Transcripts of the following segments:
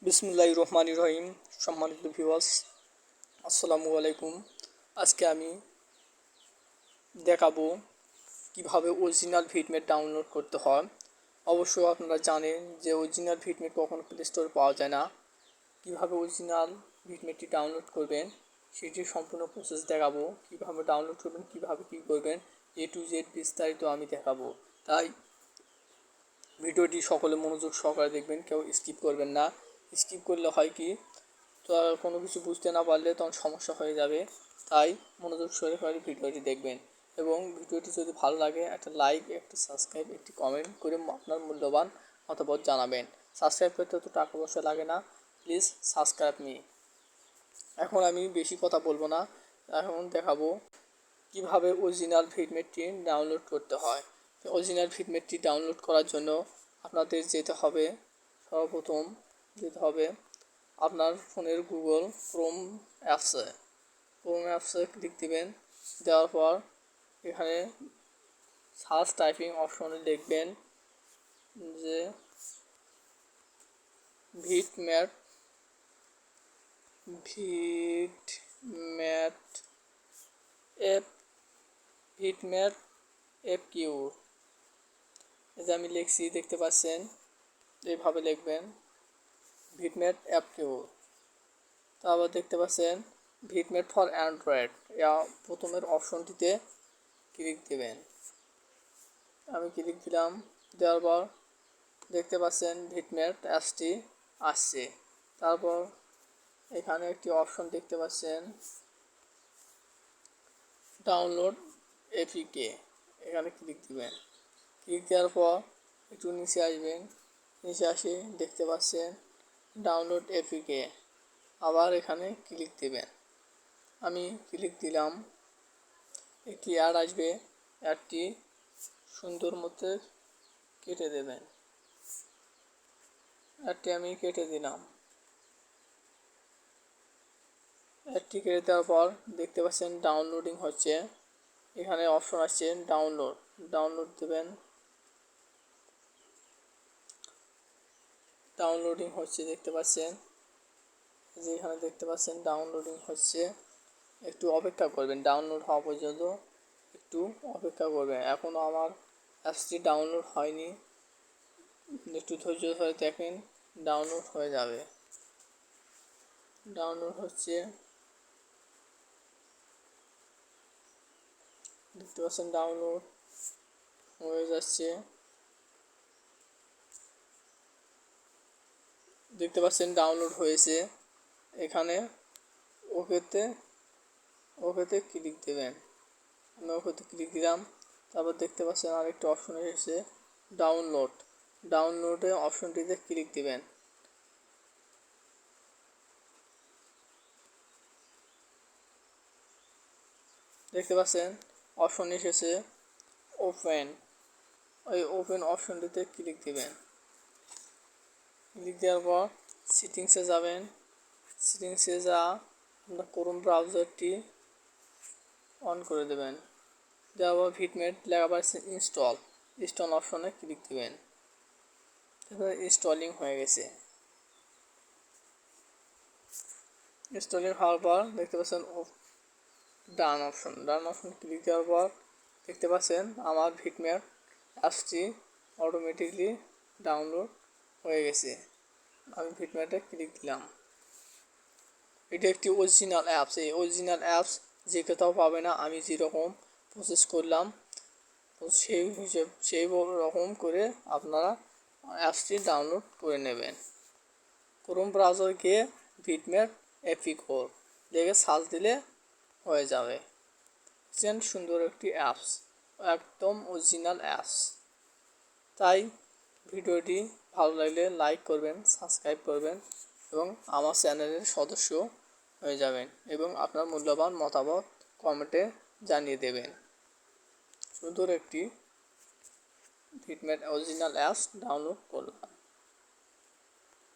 বিসমিল্লাহির রহমানির রহিম। সম্মানিত ভিউয়ার্স, আসসালামু আলাইকুম। আজকে আমি দেখাবো কিভাবে অরিজিনাল ভিটমেট ডাউনলোড করতে হয়। অবশ্যই আপনারা জানেন যে অরিজিনাল ভিটমেট কখনো প্লে স্টোরে পাওয়া যায় না। কিভাবে অরিজিনাল ভিটমেটটি ডাউনলোড করবেন সেটির সম্পূর্ণ প্রসেস দেখাবো। কিভাবে ডাউনলোড করবেন, কিভাবে কী করবেন, A to Z বিস্তারিত আমি দেখাবো। তাই ভিডিওটি সকলে মনোযোগ সহকারে দেখবেন, কেউ স্কিপ করবেন না। স্কিপ করলে হয় কি, তো আর কোনো কিছু বুঝতে না পারলে তখন সমস্যা হয়ে যাবে। তাই মনোযোগ সহকারে ভিডিওটি দেখবেন এবং ভিডিওটি যদি ভালো লাগে একটা লাইক, একটা সাবস্ক্রাইব, একটি কমেন্ট করে আপনার মূল্যবান মতামত জানাবেন। সাবস্ক্রাইব করতে তো টাকা পয়সা লাগে না, প্লিজ সাবস্ক্রাইব মি। এখন আমি বেশি কথা বলবো না, এখন দেখাবো কিভাবে অরিজিনাল ভিটমেটটি ডাউনলোড করতে হয়। অরিজিনাল ভিটমেটটি ডাউনলোড করার জন্য আপনাদের সর্বপ্রথম যেতে হবে আপনার ফোনের গুগল ক্রোম অ্যাপসে ক্লিক দিবেন। দেওয়ার পর এখানে সার্চ টাইপিং অপশনে লিখবেন যে ভিটম্যাট অ্যাপ কিউ, এই যে আমি লিখছি দেখতে পাচ্ছেন, এইভাবে লিখবেন ভিটমেট অ্যাপ কিউ। তারপর দেখতে পাচ্ছেন ভিটমেট ফর অ্যান্ড্রয়েড, প্রথমের অপশনটিতে ক্লিক দেবেন। আমি ক্লিক দিলাম। দেওয়ার পর দেখতে পাচ্ছেন ভিটমেট অ্যাপসটি আসছে। তারপর এখানে একটি অপশন দেখতে পাচ্ছেন ডাউনলোড এপিকে, এখানে ক্লিক দিবেন। ক্লিক দেওয়ার পর একটু নিচে আসবেন, নিচে আসে দেখতে পাচ্ছেন ডাউনলোড এপিকে, আবার এখানে ক্লিক দেবেন। আমি ক্লিক দিলাম। একটি অ্যাড আসবে, অ্যাডটি সুন্দর মতো কেটে দেবেন। অ্যাডটি আমি কেটে দিলাম। অ্যাডটি কেটে দেওয়ার পর দেখতে পাচ্ছেন ডাউনলোডিং হচ্ছে। এখানে অপশন আসছে ডাউনলোড দেবেন। ডাউনলোডিং হচ্ছে দেখতে পাচ্ছেন, যে এখানে দেখতে পাচ্ছেন ডাউনলোডিং হচ্ছে। একটু অপেক্ষা করবেন, ডাউনলোড হওয়া পর্যন্ত একটু অপেক্ষা করবেন। এখনও আমার অ্যাপসটি ডাউনলোড হয়নি, একটু ধৈর্য ধরে দেখেন, ডাউনলোড হয়ে যাবে। ডাউনলোড হচ্ছে, দেখতে পাচ্ছেন ডাউনলোড হয়ে যাচ্ছে। দেখতে পাচ্ছেন ডাউনলোড হয়েছে। এখানে ওকেতে ক্লিক দেবেন। আমি ওকেতে ক্লিক দিলাম। তারপর দেখতে পাচ্ছেন আরেকটা অপশন এসেছে ডাউনলোডে অপশনটিতে ক্লিক দিবেন। দেখতে পাচ্ছেন অপশন এসেছে ওপেন, ওই ওপেন অপশনটিতে ক্লিক দিবেন। ক্লিক দেওয়ার পর সেটিংসে যাবেন। সেটিংসে আপনার ক্রোম ব্রাউজারটি অন করে দেবেন। দেওয়ার পর ভিটমেট লেখা পাচ্ছে ইনস্টল অপশনে ক্লিক দেবেন। তারপরে ইনস্টলিং হয়ে গেছে। ইনস্টলিং হওয়ার পর দেখতে পাচ্ছেন ডান অপশন ক্লিক দেওয়ার পর দেখতে পাচ্ছেন আমার ভিটমেট অ্যাপসটি অটোমেটিকলি ডাউনলোড হয়ে গেছে। আমি ভিটমেটে ক্লিক দিলাম। এটা একটি অরিজিনাল অ্যাপস। এই অরিজিনাল অ্যাপস যে কোথাও পাবে না। আমি যেরকম প্রসেস করলাম তো সেই রকম করে আপনারা অ্যাপসটি ডাউনলোড করে নেবেন। ক্রোম ব্রাউজার গিয়ে ভিটমেট এপিকো লিখে সার্চ দিলে হয়ে যাবে। সুন্দর একটি অ্যাপস, একদম অরিজিনাল অ্যাপস। তাই ভিডিওটি ভালো লাগলে লাইক করবেন, সাবস্ক্রাইব করবেন এবং আমার চ্যানেলের সদস্য হয়ে যাবেন এবং আপনার মূল্যবান মতামত কমেন্টে জানিয়ে দেবেন। সুন্দর একটি ভিটমেট অরিজিনাল অ্যাপস ডাউনলোড করলাম।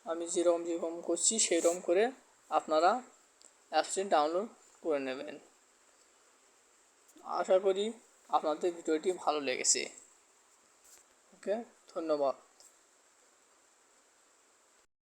আমি যেরকম করছি সেরকম করে আপনারা অ্যাপসটি ডাউনলোড করে নেবেন। আশা করি আপনাদের ভিডিওটি ভালো লেগেছে। ওকে, ধন্যবাদ।